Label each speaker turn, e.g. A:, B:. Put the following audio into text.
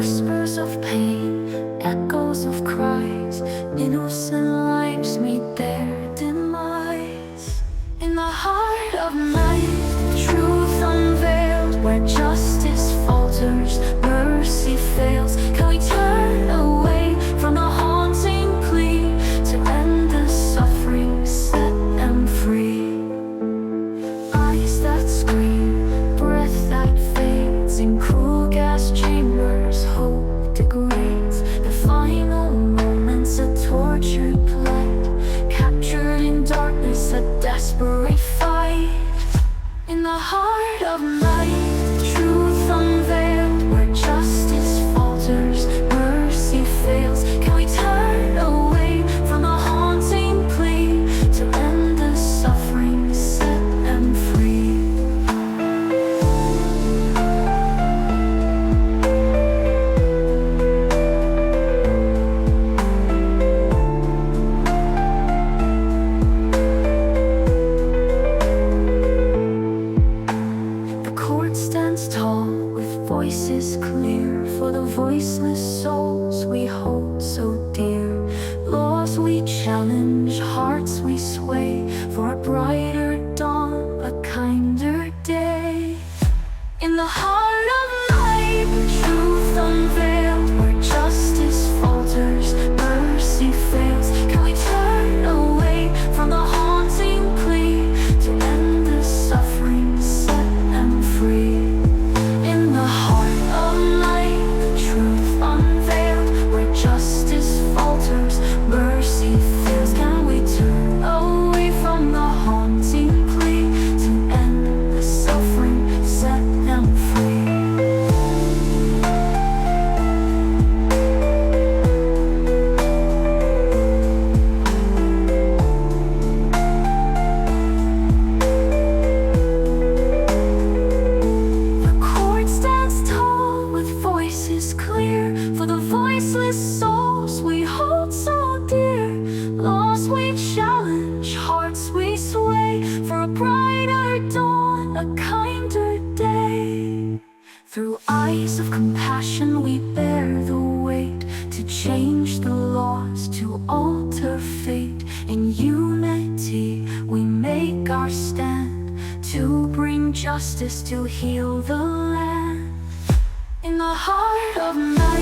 A: Whispers of pain, echoes of cries, innocent lives meet their demise. In the heart of night, truth unveiled, where justice falters, mercy fails. Can we turn away from the haunting plea to end the suffering, set them free? Eyes that scream, breath that fades, in cruel gas chambers hope degrades. The final moments a tortured plight, captured in darkness a desperate fight. In the heart of night, truth unveiled, where justice falters, mercy fails. Can we turn away from the haunting plea to end the suffering, set them free? The court stands tall with voices clear, for the voiceless souls we hold so dear. Laws we challenge, hearts we sway, for a brighter dawn, a kinder day. In the heart of night, truth unveiled, where justice falters, mercy fails. Can we turn away from the haunting plea to end the suffering, set them free? In the heart of night, the truth unveiled, where justice falters, mercy fails. Can we turn away from the haunting plea to end the suffering, set them free? The court stands tall with voices clear, for the voiceless souls we hold so dear. Laws we challenge, hearts we sway, for a brighter dawn, a kinder day. Through eyes of compassion we bear the weight, to change the laws, to alter fate. In unity we make our stand, to bring justice, to heal the land. In the heart of night,